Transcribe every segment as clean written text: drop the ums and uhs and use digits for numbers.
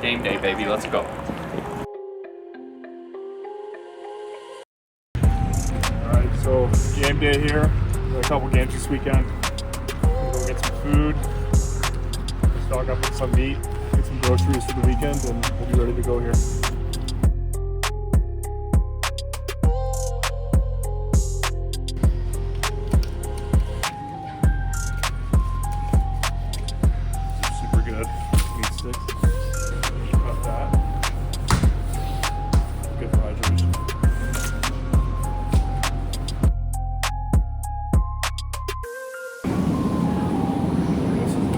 Game day, baby, let's go. Alright, so game day here. We got a couple games this weekend. We'll go get some food, stock up on some meat, get some groceries for the weekend, and we'll be ready to go here. Super good meat sticks. Cut that. Good for hydration.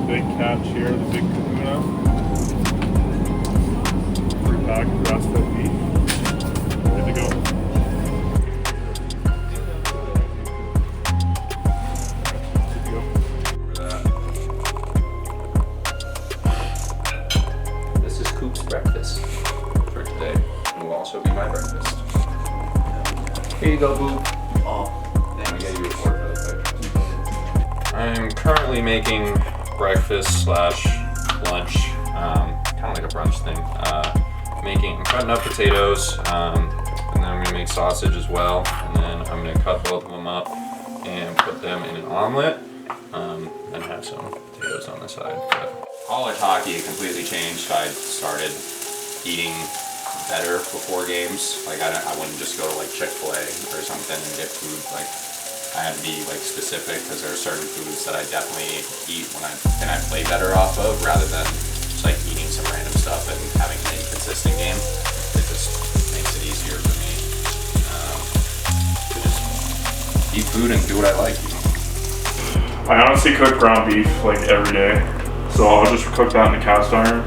Big catch here, the big kahuna. 3-pack grass-fed meat. Ready to go. This is Coop's breakfast for today. It will also be my breakfast. Here you go, Boop. Oh, let me get you a fork really quick. I'm currently making breakfast slash lunch, kind of like a brunch thing. I'm cutting up potatoes, and then I'm gonna make sausage as well, and then I'm gonna cut both of them up and put them in an omelet, and have some potatoes on the side. But college hockey completely changed. I started eating better before games. Like I wouldn't just go to like Chick-fil-A or something and get food. Like I had to be like specific because there are certain foods that I definitely eat when I play better off of, rather than just like eating some random stuff and having an inconsistent game. It just makes it easier for me to just eat food and do what I like. I honestly cook ground beef like every day, so I'll just cook that in the cast iron,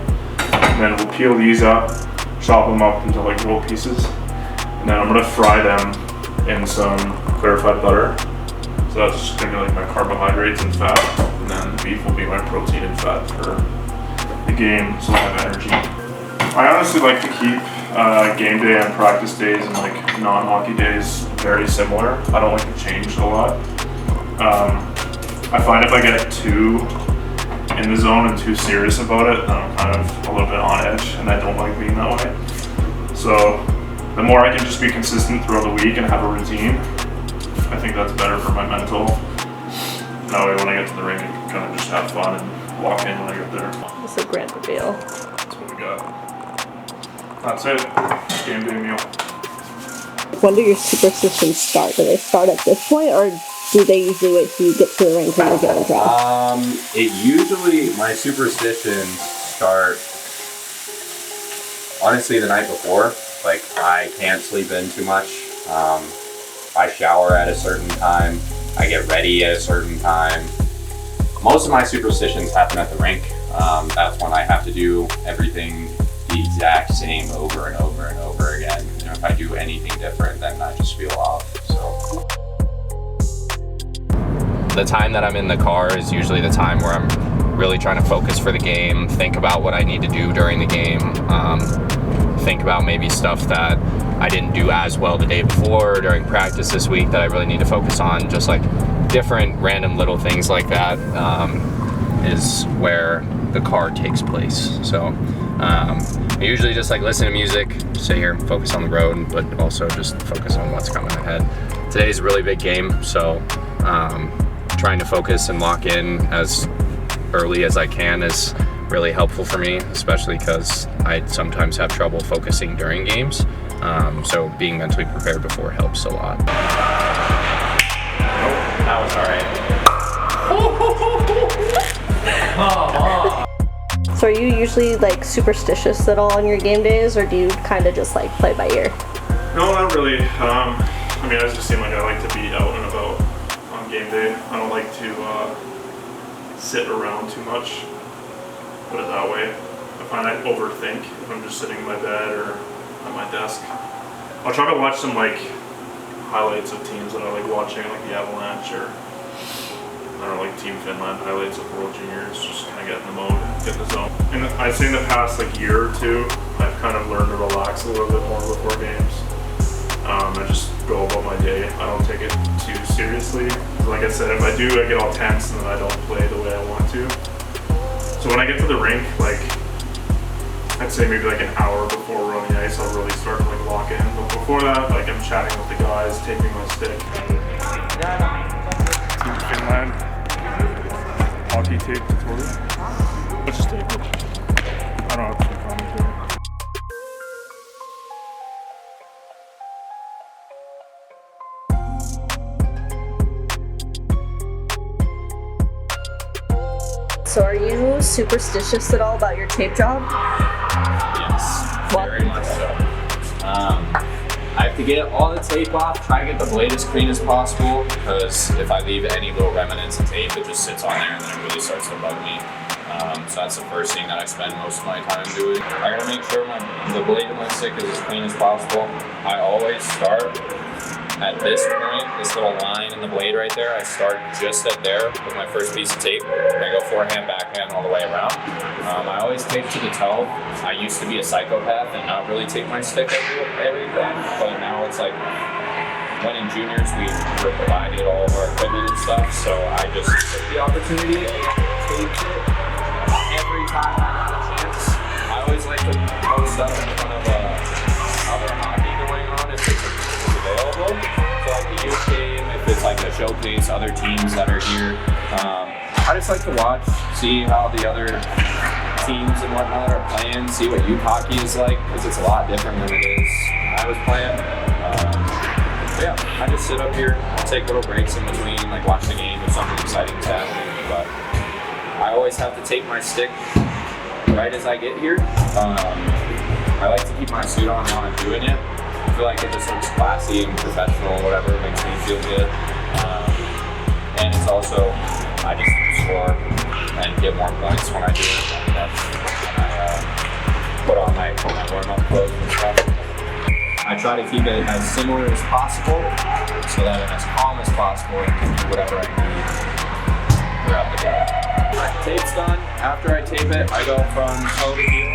and then we'll peel these up, chop them up into like little pieces, and then I'm gonna fry them in some clarified butter. So that's just gonna be like my carbohydrates and fat, and then the beef will be my protein and fat for the game, so I'll have energy. I honestly like to keep game day and practice days and like non-hockey days very similar. I don't like to change a lot. I find if I get too in the zone and too serious about it, then I'm kind of a little bit on edge, and I don't like being that way. So the more I can just be consistent throughout the week and have a routine, I think that's better for my mental. That way when I get to the rink, I can kind of just have fun and walk in when I get there. It's a grand reveal. That's what we got. That's it. Game day meal. When do your superstitions start? Do they start at this point, or do they usually wait till you get to the rink and you're getting dressed? It usually, my superstitions start honestly the night before. Like I can't sleep in too much. I shower at a certain time. I get ready at a certain time. Most of my superstitions happen at the rink. That's when I have to do everything the exact same over and over and over again. And if I do anything different, then I just feel off. So the time that I'm in the car is usually the time where I'm really trying to focus for the game, think about what I need to do during the game, think about maybe stuff that I didn't do as well the day before during practice this week that I really need to focus on. Just like different random little things like that is where the car takes place. So I usually just like listen to music, sit here, focus on the road, but also just focus on what's coming ahead. Today's a really big game, so trying to focus and lock in as early as I can is really helpful for me, especially because I sometimes have trouble focusing during games. So being mentally prepared before helps a lot. That was alright. So are you usually like superstitious at all on your game days, or do you kind of just like play by ear? No, not really. I mean, I just seem like I like to be out and about on game day. I don't like to sit around too much, put it that way. I find I overthink if I'm just sitting in my bed or at my desk. I'll try to watch some like highlights of teams that I like watching, like the Avalanche or I don't know, like Team Finland highlights of World Juniors, just kind of get in the mode, get in the zone. And I'd say in the past like year or two, I've kind of learned to relax a little bit more before games. I just go about my day. I don't take it too seriously. Like I said, if I do, I get all tense and then I don't play the way I want to. So when I get to the rink, like I'd say maybe like an hour before we're on the ice, I'll really start to like lock in. But before that, like I'm chatting with the guys, taping my stick. Team Finland hockey tape tutorial. Let's just tape it. I don't have to commentary. So are you superstitious at all about your tape job? Yes, What? very much so. I have to get all the tape off, try to get the blade as clean as possible, because if I leave any little remnants of tape, it just sits on there and then it really starts to bug me. So that's the first thing that I spend most of my time doing. I gotta make sure the blade of my stick is as clean as possible. I always start at this point, this little line in the blade right there. I start just at there with my first piece of tape. I go forehand, backhand, all the way around. I always tape to the toe. I used to be a psychopath and not really tape my stick everything, but now it's like, when in juniors we were provided all of our equipment and stuff, so I just took the opportunity and taped it every time I got a chance. I always like to post up in front of other hockey going on if it's available. So like the youth game, if it's like a showcase, other teams that are here. I just like to watch, see how the other teams and whatnot are playing, see what youth hockey is like, because it's a lot different than it is when I was playing. Yeah, I just sit up here, I'll take little breaks in between, like watch the game if something exciting is happening, but I always have to tape my stick right as I get here. I like to keep my suit on while I'm doing it. I feel like it just looks classy and professional, whatever, it makes me feel good. And it's also, I just score and get more points when I do it. That's when I put on my warm-up clothes and stuff. I try to keep it as similar as possible so that I'm as calm as possible and can do whatever I need throughout the day. Alright, tape's done. After I tape it, I go from toe to heel,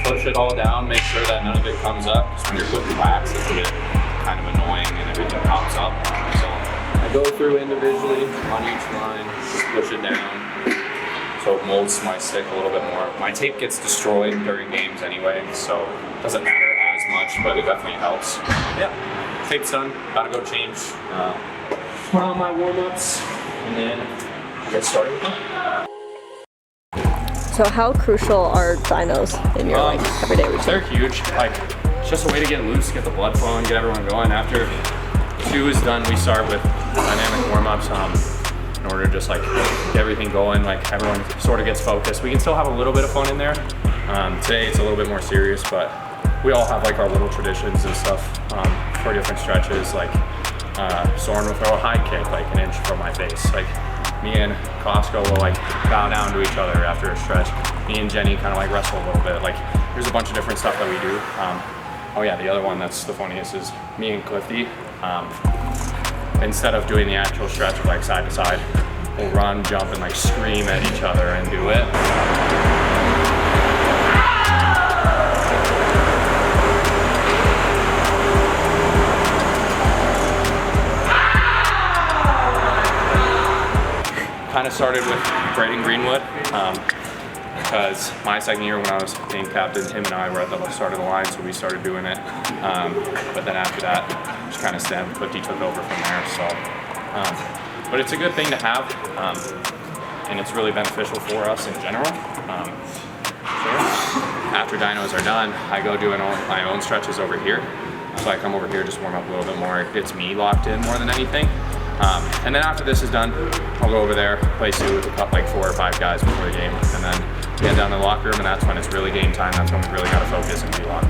push it all down, make sure that none of it comes up. Because when you're putting wax, it can get kind of annoying and everything pops up. So I go through individually on each line, just push it down so it molds my stick a little bit more. My tape gets destroyed during games anyway, so it doesn't matter as much, but it definitely helps. Yeah, tape's done. Gotta go change, put on my warm-ups, and then get started with that. So how crucial are dynos in your like everyday routine? They're huge. Like, it's just a way to get loose, get the blood flowing, get everyone going. After 2 is done, we start with dynamic warm-ups in order to just like get everything going. Like everyone sort of gets focused. We can still have a little bit of fun in there. Today it's a little bit more serious, but we all have like our little traditions and stuff for different stretches. Like Soren will throw a high kick like an inch from my face. Like me and Costco will like bow down to each other after a stretch. Me and Jenny kind of like wrestle a little bit. Like there's a bunch of different stuff that we do. Oh yeah, the other one that's the funniest is me and Clifty. Instead of doing the actual stretch of like side to side, we'll run, jump, and like scream at each other and do it. Kind of started with Braden Greenwood because my second year when I was named captain, him and I were at the start of the line, so we started doing it. But then after that, just kind of stemmed. Clifty took over from there. So, but it's a good thing to have, and it's really beneficial for us in general. After dynos are done, I go do my own stretches over here. So I come over here, just warm up a little bit more. It gets me locked in more than anything. And then after this is done, I'll go over there, play Sue with like 4 or 5 guys before the game, and then get down to the locker room, and that's when it's really game time. That's when we really got to focus and be locked